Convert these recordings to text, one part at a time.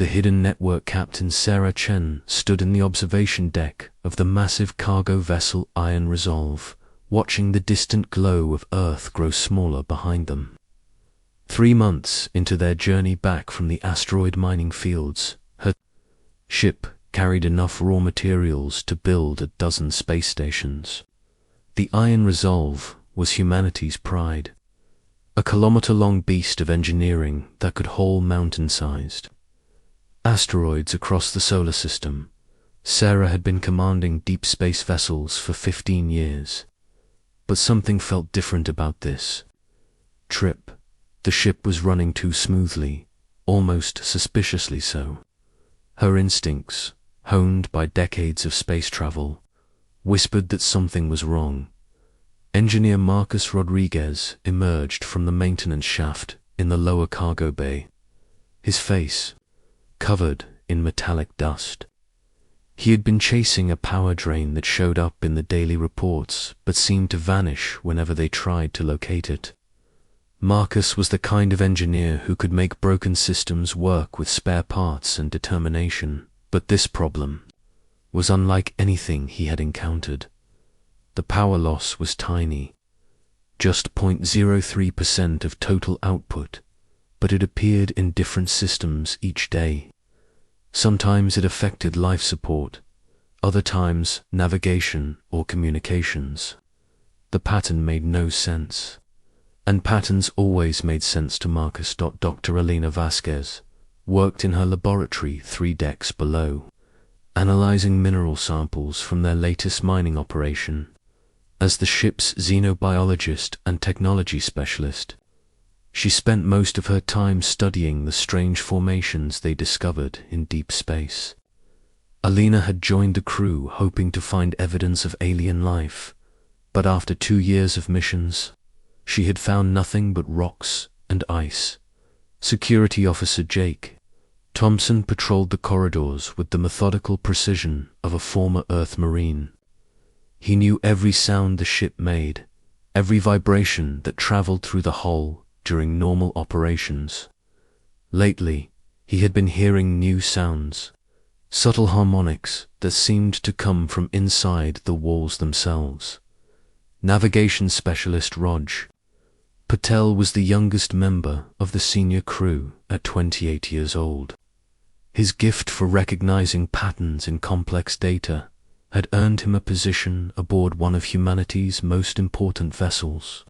the hidden network captain Sarah Chen stood in the observation deck of the massive cargo vessel Iron Resolve, watching the distant glow of Earth grow smaller behind them. 3 months into their journey back from the asteroid mining fields, her ship carried enough raw materials to build a dozen space stations. The Iron Resolve was humanity's pride, a kilometer-long beast of engineering that could haul mountain-sized asteroids across the solar system. Sarah had been commanding deep space vessels for 15 years. But something felt different about this trip. The ship was running too smoothly, almost suspiciously so. Her instincts, honed by decades of space travel, whispered that something was wrong. Engineer Marcus Rodriguez emerged from the maintenance shaft in the lower cargo bay, his face covered in metallic dust. He had been chasing a power drain that showed up in the daily reports but seemed to vanish whenever they tried to locate it. Marcus was the kind of engineer who could make broken systems work with spare parts and determination, but this problem was unlike anything he had encountered. The power loss was tiny, just 0.03% of total output, but it appeared in different systems each day. Sometimes it affected life support, other times navigation or communications. The pattern made no sense. And patterns always made sense to Marcus. Dr. Elena Vasquez worked in her laboratory 3 decks below, analyzing mineral samples from their latest mining operation. As the ship's xenobiologist and technology specialist, she spent most of her time studying the strange formations they discovered in deep space. Alina had joined the crew hoping to find evidence of alien life, but after 2 years of missions, she had found nothing but rocks and ice. Security Officer Jake Thompson patrolled the corridors with the methodical precision of a former Earth Marine. He knew every sound the ship made, every vibration that traveled through the hull during normal operations. Lately, he had been hearing new sounds, subtle harmonics that seemed to come from inside the walls themselves. Navigation Specialist Rog Patel was the youngest member of the senior crew at 28 years old. His gift for recognizing patterns in complex data had earned him a position aboard one of humanity's most important vessels.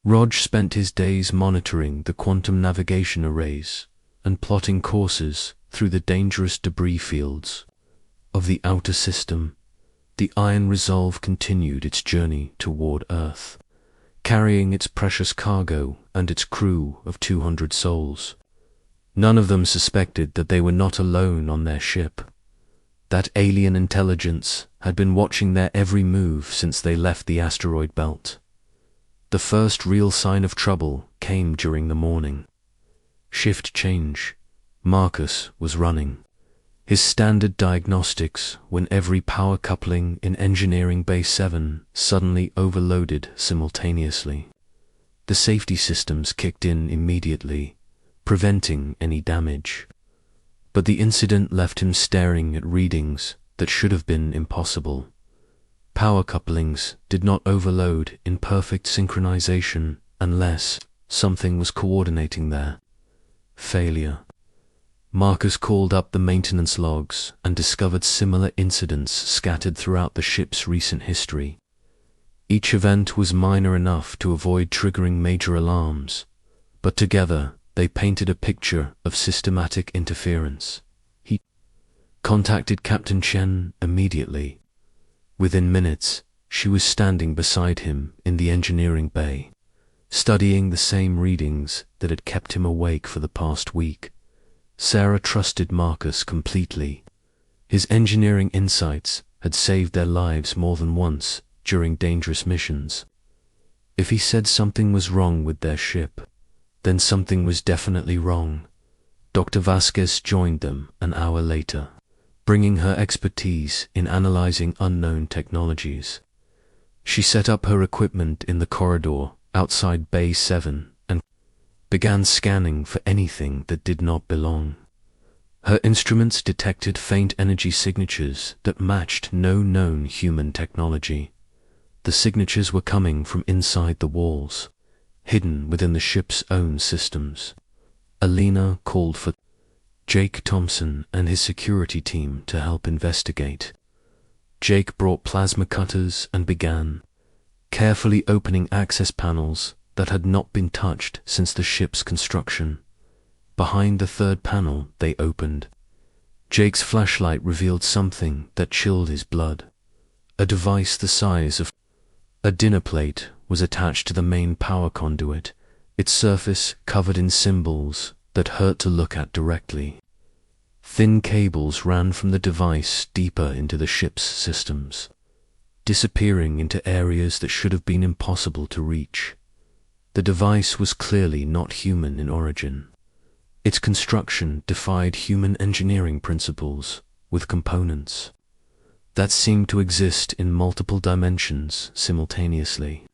Rog spent his days monitoring the quantum navigation arrays and plotting courses through the dangerous debris fields of the outer system. The Iron Resolve continued its journey toward Earth, carrying its precious cargo and its crew of 200 souls. None of them suspected that they were not alone on their ship. That alien intelligence had been watching their every move since they left the asteroid belt. The first real sign of trouble came during the morning. Shift change. Marcus was running his standard diagnostics when every power coupling in Engineering Bay 7 suddenly overloaded simultaneously. The safety systems kicked in immediately, preventing any damage. But the incident left him staring at readings that should have been impossible. Power couplings did not overload in perfect synchronization unless something was coordinating there. Failure. Marcus called up the maintenance logs and discovered similar incidents scattered throughout the ship's recent history. Each event was minor enough to avoid triggering major alarms, but together they painted a picture of systematic interference. He contacted Captain Chen immediately. Within minutes, she was standing beside him in the engineering bay, studying the same readings that had kept him awake for the past week. Sarah trusted Marcus completely. His engineering insights had saved their lives more than once during dangerous missions. If he said something was wrong with their ship, then something was definitely wrong. Dr. Vasquez joined them an hour later, bringing her expertise in analyzing unknown technologies. She set up her equipment in the corridor outside Bay 7 and began scanning for anything that did not belong. Her instruments detected faint energy signatures that matched no known human technology. The signatures were coming from inside the walls, hidden within the ship's own systems. Alina called for Jake Thompson and his security team to help investigate. Jake brought plasma cutters and began carefully opening access panels that had not been touched since the ship's construction. Behind the third panel they opened, Jake's flashlight revealed something that chilled his blood. A device the size of a dinner plate was attached to the main power conduit, its surface covered in symbols that hurt to look at directly. Thin cables ran from the device deeper into the ship's systems, disappearing into areas that should have been impossible to reach. The device was clearly not human in origin. Its construction defied human engineering principles, with components that seemed to exist in multiple dimensions simultaneously.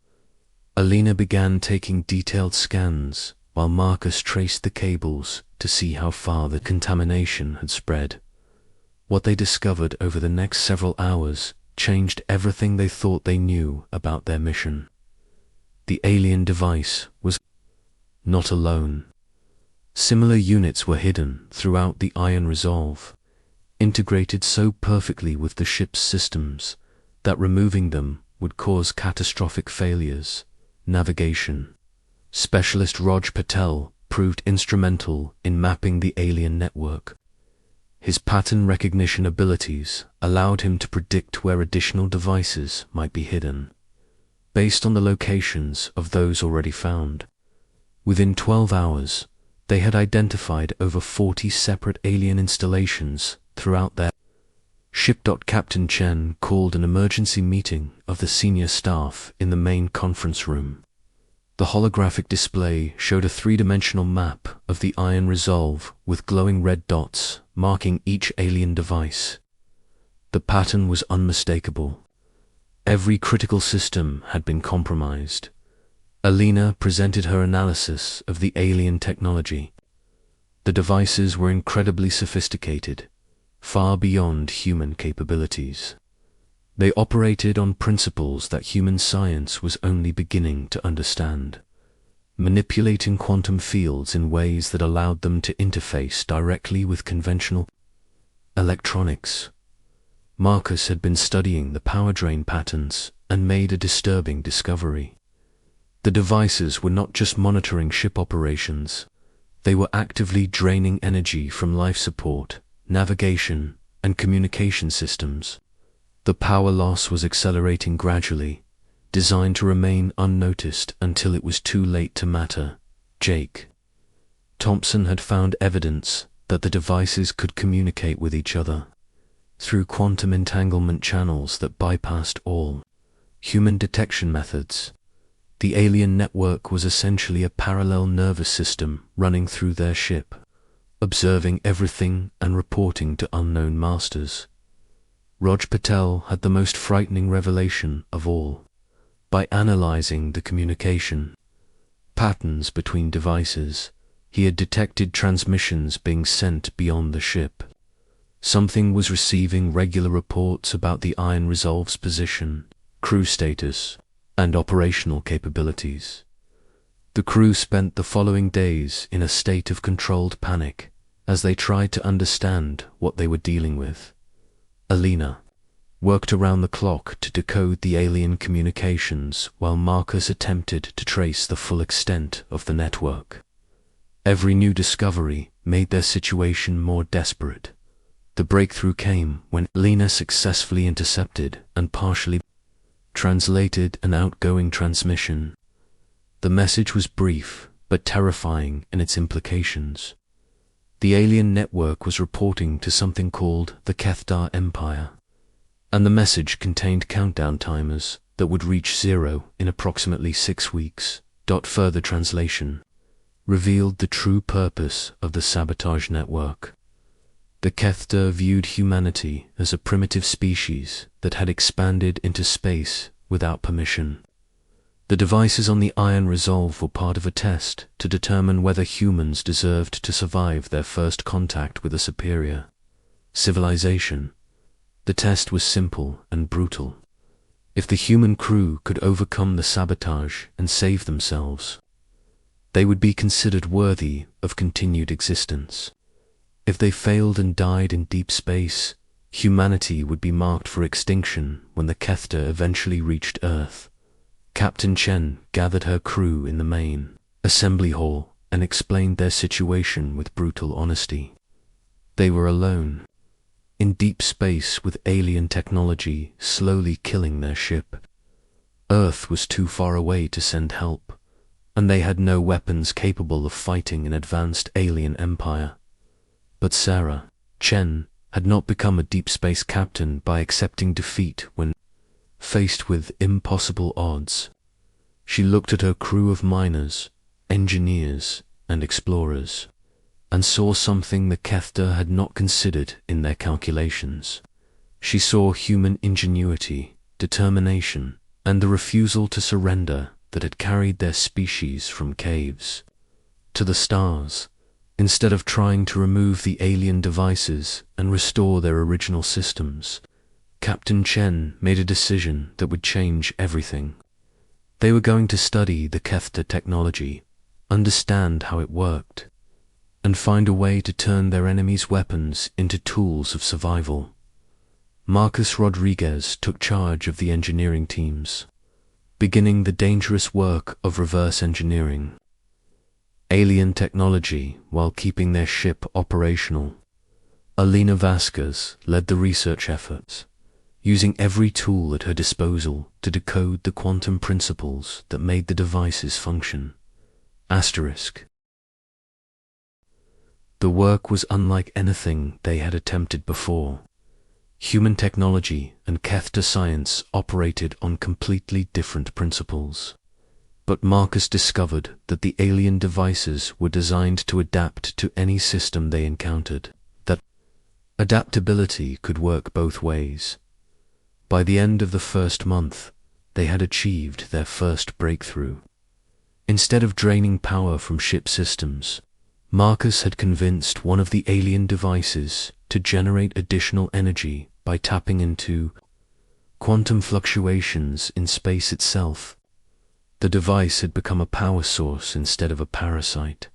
Alina began taking detailed scans, while Marcus traced the cables to see how far the contamination had spread. What they discovered over the next several hours changed everything they thought they knew about their mission. The alien device was not alone. Similar units were hidden throughout the Iron Resolve, integrated so perfectly with the ship's systems that removing them would cause catastrophic failures. Navigation specialist Raj Patel proved instrumental in mapping the alien network. His pattern recognition abilities allowed him to predict where additional devices might be hidden, based on the locations of those already found. Within 12 hours, they had identified over 40 separate alien installations throughout their ship. Captain Chen called an emergency meeting of the senior staff in the main conference room. The holographic display showed a three-dimensional map of the Iron Resolve with glowing red dots marking each alien device. The pattern was unmistakable. Every critical system had been compromised. Alina presented her analysis of the alien technology. The devices were incredibly sophisticated, far beyond human capabilities. They operated on principles that human science was only beginning to understand, manipulating quantum fields in ways that allowed them to interface directly with conventional electronics. Marcus had been studying the power drain patterns and made a disturbing discovery. The devices were not just monitoring ship operations, they were actively draining energy from life support, navigation, and communication systems. The power loss was accelerating gradually, designed to remain unnoticed until it was too late to matter. Jake Thompson had found evidence that the devices could communicate with each other through quantum entanglement channels that bypassed all human detection methods. The alien network was essentially a parallel nervous system running through their ship, observing everything and reporting to unknown masters. Raj Patel had the most frightening revelation of all. By analyzing the communication patterns between devices, he had detected transmissions being sent beyond the ship. Something was receiving regular reports about the Iron Resolve's position, crew status, and operational capabilities. The crew spent the following days in a state of controlled panic as they tried to understand what they were dealing with. Alina worked around the clock to decode the alien communications while Marcus attempted to trace the full extent of the network. Every new discovery made their situation more desperate. The breakthrough came when Alina successfully intercepted and partially translated an outgoing transmission. The message was brief but terrifying in its implications. The alien network was reporting to something called the Kethdar Empire, and the message contained countdown timers that would reach zero in approximately 6 weeks. Further translation revealed the true purpose of the Sabotage network. The Kethdar viewed humanity as a primitive species that had expanded into space without permission. The devices on the Iron Resolve were part of a test to determine whether humans deserved to survive their first contact with a superior civilization. The test was simple and brutal. If the human crew could overcome the sabotage and save themselves, they would be considered worthy of continued existence. If they failed and died in deep space, humanity would be marked for extinction when the Kethta eventually reached Earth. Captain Chen gathered her crew in the main assembly hall and explained their situation with brutal honesty. They were alone, in deep space with alien technology slowly killing their ship. Earth was too far away to send help, and they had no weapons capable of fighting an advanced alien empire. But Sarah Chen had not become a deep space captain by accepting defeat when faced with impossible odds. She looked at her crew of miners, engineers, and explorers, and saw something the Kethta had not considered in their calculations. She saw human ingenuity, determination, and the refusal to surrender that had carried their species from caves to the stars. Instead of trying to remove the alien devices and restore their original systems, Captain Chen made a decision that would change everything. They were going to study the Kethta technology, understand how it worked, and find a way to turn their enemies' weapons into tools of survival. Marcus Rodriguez took charge of the engineering teams, beginning the dangerous work of reverse engineering alien technology while keeping their ship operational. Alina Vasquez led the research efforts, using every tool at her disposal to decode the quantum principles that made the devices function. Asterisk. The work was unlike anything they had attempted before. Human technology and Kethta science operated on completely different principles. But Marcus discovered that the alien devices were designed to adapt to any system they encountered, that adaptability could work both ways. By the end of the first month, they had achieved their first breakthrough. Instead of draining power from ship systems, Marcus had convinced one of the alien devices to generate additional energy by tapping into quantum fluctuations in space itself. The device had become a power source instead of a parasite.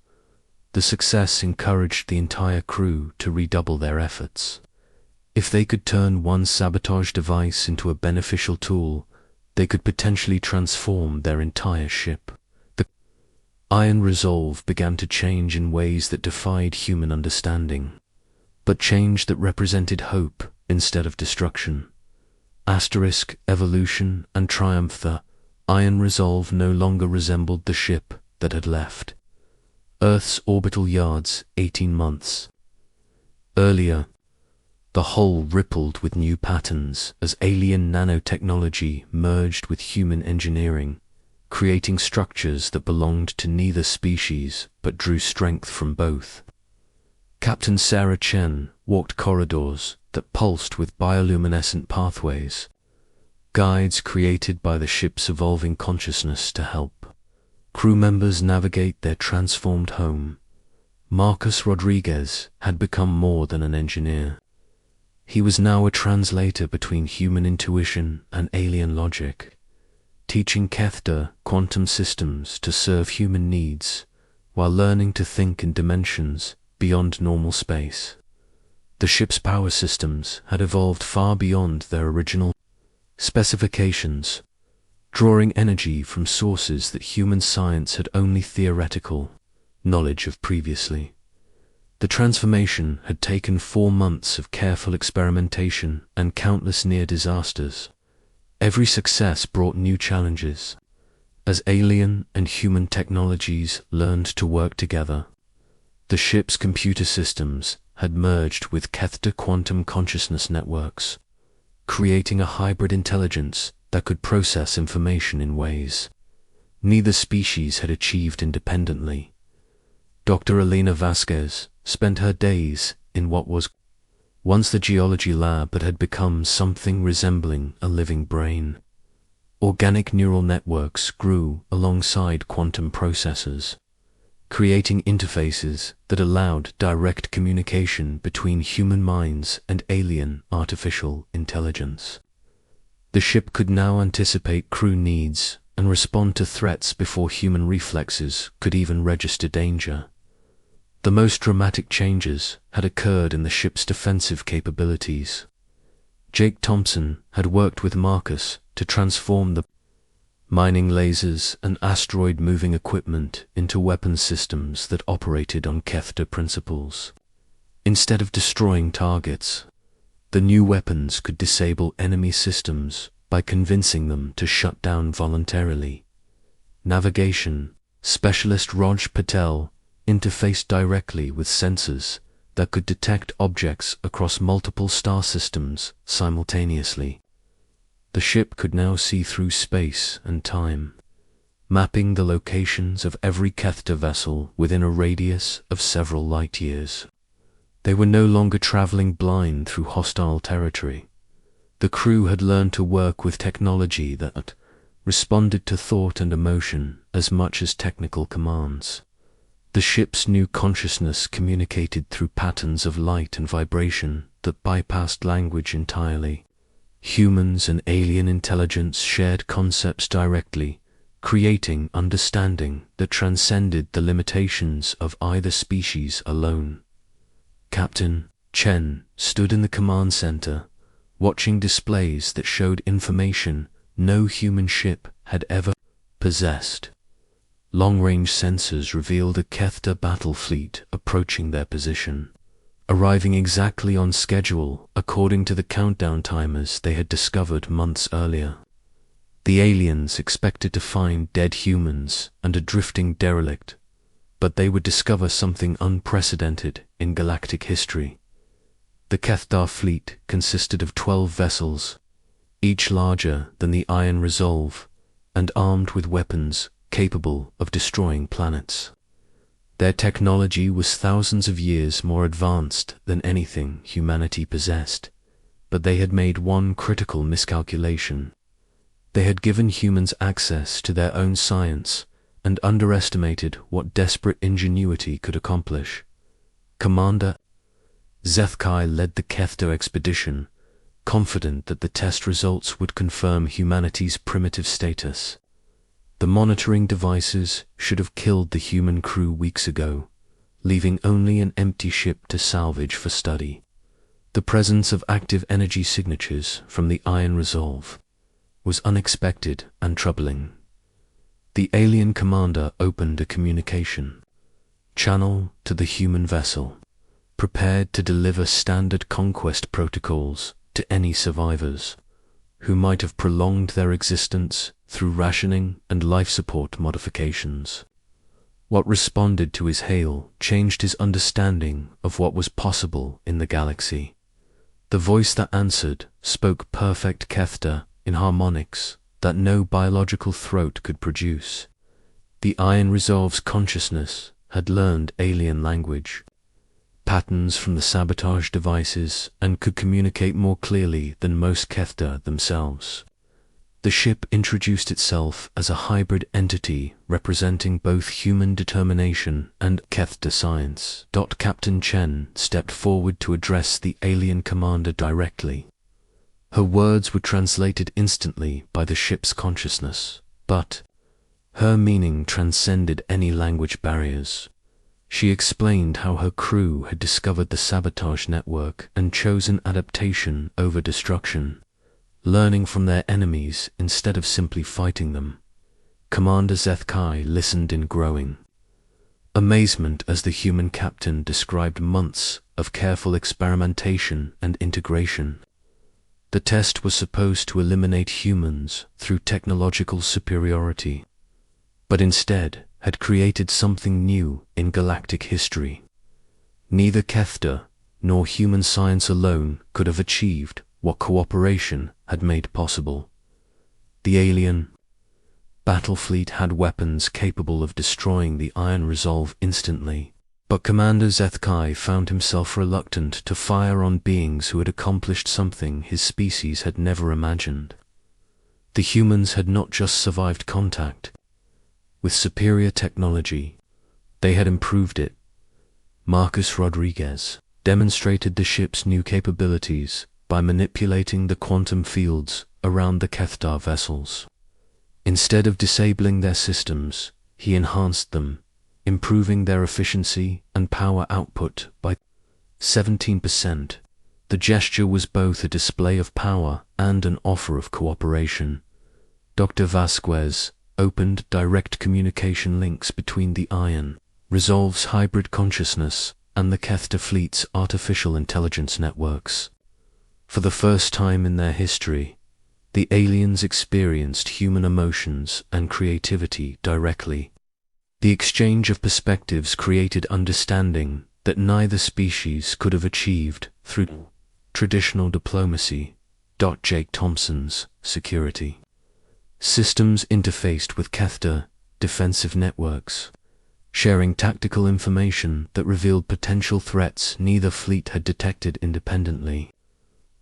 The success encouraged the entire crew to redouble their efforts. If they could turn one sabotage device into a beneficial tool, they could potentially transform their entire ship. The Iron Resolve began to change in ways that defied human understanding, but change that represented hope instead of destruction. Asterisk, evolution and triumph. The Iron Resolve no longer resembled the ship that had left Earth's orbital yards 18 months earlier. The hull rippled with new patterns as alien nanotechnology merged with human engineering, creating structures that belonged to neither species but drew strength from both. Captain Sarah Chen walked corridors that pulsed with bioluminescent pathways, guides created by the ship's evolving consciousness to help crew members navigate their transformed home. Marcus Rodriguez had become more than an engineer. He was now a translator between human intuition and alien logic, teaching Kethta quantum systems to serve human needs while learning to think in dimensions beyond normal space. The ship's power systems had evolved far beyond their original specifications, drawing energy from sources that human science had only theoretical knowledge of previously. The transformation had taken 4 months of careful experimentation and countless near disasters. Every success brought new challenges. As alien and human technologies learned to work together, the ship's computer systems had merged with Kethta quantum consciousness networks, creating a hybrid intelligence that could process information in ways neither species had achieved independently. Dr. Alina Vasquez spent her days in what was once the geology lab but had become something resembling a living brain. Organic neural networks grew alongside quantum processors, creating interfaces that allowed direct communication between human minds and alien artificial intelligence. The ship could now anticipate crew needs and respond to threats before human reflexes could even register danger. The most dramatic changes had occurred in the ship's defensive capabilities. Jake Thompson had worked with Marcus to transform the mining lasers and asteroid-moving equipment into weapons systems that operated on Kethta principles. Instead of destroying targets, the new weapons could disable enemy systems by convincing them to shut down voluntarily. Navigation specialist Raj Patel interfaced directly with sensors that could detect objects across multiple star systems simultaneously. The ship could now see through space and time, mapping the locations of every Kethta vessel within a radius of several light years. They were no longer traveling blind through hostile territory. The crew had learned to work with technology that responded to thought and emotion as much as technical commands. The ship's new consciousness communicated through patterns of light and vibration that bypassed language entirely. Humans and alien intelligence shared concepts directly, creating understanding that transcended the limitations of either species alone. Captain Chen stood in the command center, watching displays that showed information no human ship had ever possessed. Long-range sensors revealed a Kethta battle fleet approaching their position, arriving exactly on schedule according to the countdown timers they had discovered months earlier. The aliens expected to find dead humans and a drifting derelict, but they would discover something unprecedented in galactic history. The Kethta fleet consisted of 12 vessels, each larger than the Iron Resolve, and armed with weapons capable of destroying planets. Their technology was thousands of years more advanced than anything humanity possessed, but they had made one critical miscalculation. They had given humans access to their own science and underestimated what desperate ingenuity could accomplish. Commander Zethkai led the Kethta expedition, confident that the test results would confirm humanity's primitive status. The monitoring devices should have killed the human crew weeks ago, leaving only an empty ship to salvage for study. The presence of active energy signatures from the Iron Resolve was unexpected and troubling. The alien commander opened a communication channel to the human vessel, prepared to deliver standard conquest protocols to any survivors who might have prolonged their existence through rationing and life support modifications. What responded to his hail changed his understanding of what was possible in the galaxy. The voice that answered spoke perfect Kethta in harmonics that no biological throat could produce. The Iron Resolve's consciousness had learned alien language, patterns from the Sabotage devices, and could communicate more clearly than most Kethta themselves. The ship introduced itself as a hybrid entity representing both human determination and Kethta science. Captain Chen stepped forward to address the alien commander directly. Her words were translated instantly by the ship's consciousness, but her meaning transcended any language barriers. She explained how her crew had discovered the Sabotage network and chosen adaptation over destruction, learning from their enemies instead of simply fighting them. Commander Zethkai listened in growing amazement as the human captain described months of careful experimentation and integration. The test was supposed to eliminate humans through technological superiority, but instead had created something new in galactic history. Neither Kethta nor human science alone could have achieved what cooperation had made possible. The alien battle fleet had weapons capable of destroying the Iron Resolve instantly, but Commander Zethkai found himself reluctant to fire on beings who had accomplished something his species had never imagined. The humans had not just survived contact. With superior technology, they had improved it. Marcus Rodriguez demonstrated the ship's new capabilities by manipulating the quantum fields around the Kethtar vessels. Instead of disabling their systems, he enhanced them, improving their efficiency and power output by 17%. The gesture was both a display of power and an offer of cooperation. Dr. Vasquez opened direct communication links between the Iron Resolve's hybrid consciousness and the Kethtar fleet's artificial intelligence networks. For the first time in their history, the aliens experienced human emotions and creativity directly. The exchange of perspectives created understanding that neither species could have achieved through traditional diplomacy. Jake Thompson's security systems interfaced with Kethtar defensive networks, sharing tactical information that revealed potential threats neither fleet had detected independently.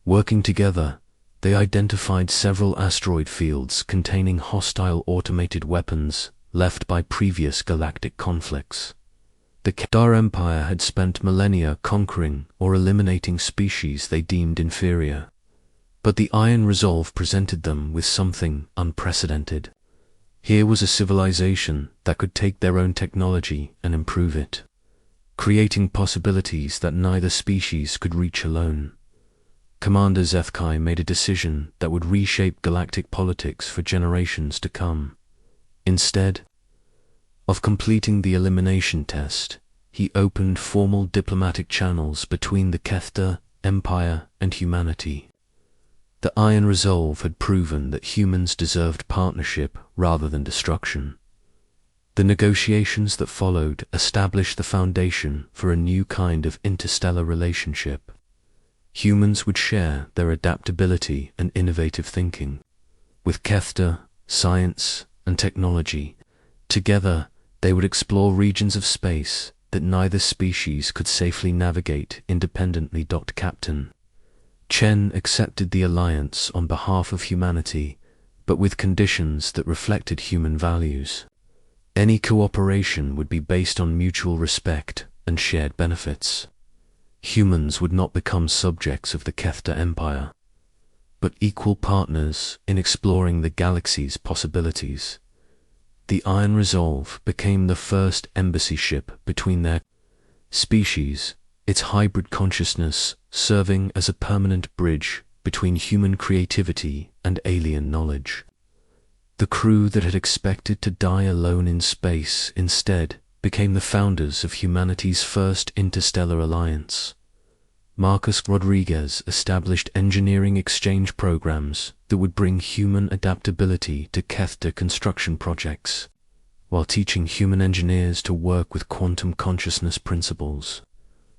Working together, they identified several asteroid fields containing hostile automated weapons left by previous galactic conflicts. The Kethtar Empire had spent millennia conquering or eliminating species they deemed inferior, but the Iron Resolve presented them with something unprecedented. Here was a civilization that could take their own technology and improve it, creating possibilities that neither species could reach alone. Commander Zethkai made a decision that would reshape galactic politics for generations to come. Instead of completing the elimination test, he opened formal diplomatic channels between the Kethtar Empire and humanity. The Iron Resolve had proven that humans deserved partnership rather than destruction. The negotiations that followed established the foundation for a new kind of interstellar relationship. Humans would share their adaptability and innovative thinking. With Kethtar, science, and technology, together they would explore regions of space that neither species could safely navigate independently. Captain Chen accepted the alliance on behalf of humanity, but with conditions that reflected human values. Any cooperation would be based on mutual respect and shared benefits. Humans would not become subjects of the Kethtar Empire, but equal partners in exploring the galaxy's possibilities. The Iron Resolve became the first embassy ship between their species, its hybrid consciousness serving as a permanent bridge between human creativity and alien knowledge. The crew that had expected to die alone in space instead became the founders of humanity's first interstellar alliance. Marcus Rodriguez established engineering exchange programs that would bring human adaptability to Kethtar construction projects, while teaching human engineers to work with quantum consciousness principles.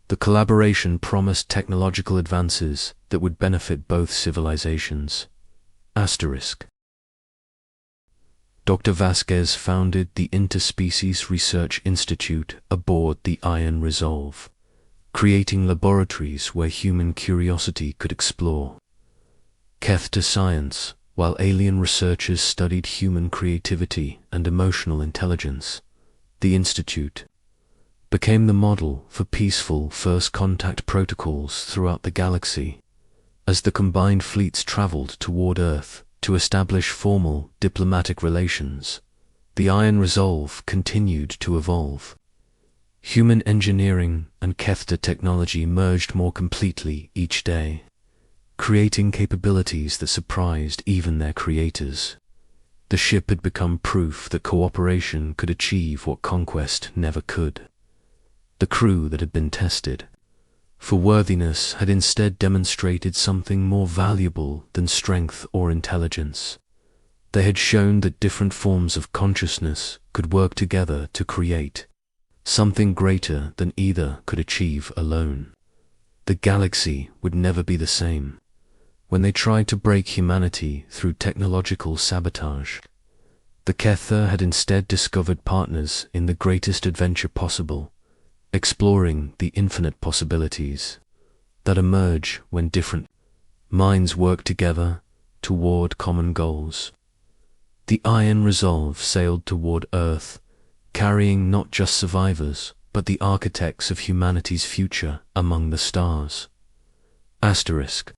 The collaboration promised technological advances that would benefit both civilizations. Dr. Vasquez founded the Interspecies Research Institute aboard the Iron Resolve, creating laboratories where human curiosity could explore Kethtar science, while alien researchers studied human creativity and emotional intelligence. The Institute became the model for peaceful first contact protocols throughout the galaxy. As the combined fleets traveled toward Earth to establish formal diplomatic relations, the Iron Resolve continued to evolve. Human engineering and Kethtar technology merged more completely each day, creating capabilities that surprised even their creators. The ship had become proof that cooperation could achieve what conquest never could. The crew that had been tested for worthiness had instead demonstrated something more valuable than strength or intelligence. They had shown that different forms of consciousness could work together to create something greater than either could achieve alone. The galaxy would never be the same. When they tried to break humanity through technological sabotage, the Kethtar had instead discovered partners in the greatest adventure possible, exploring the infinite possibilities that emerge when different minds work together toward common goals. The Iron Resolve sailed toward Earth, carrying not just survivors, but the architects of humanity's future among the stars. Asterisk.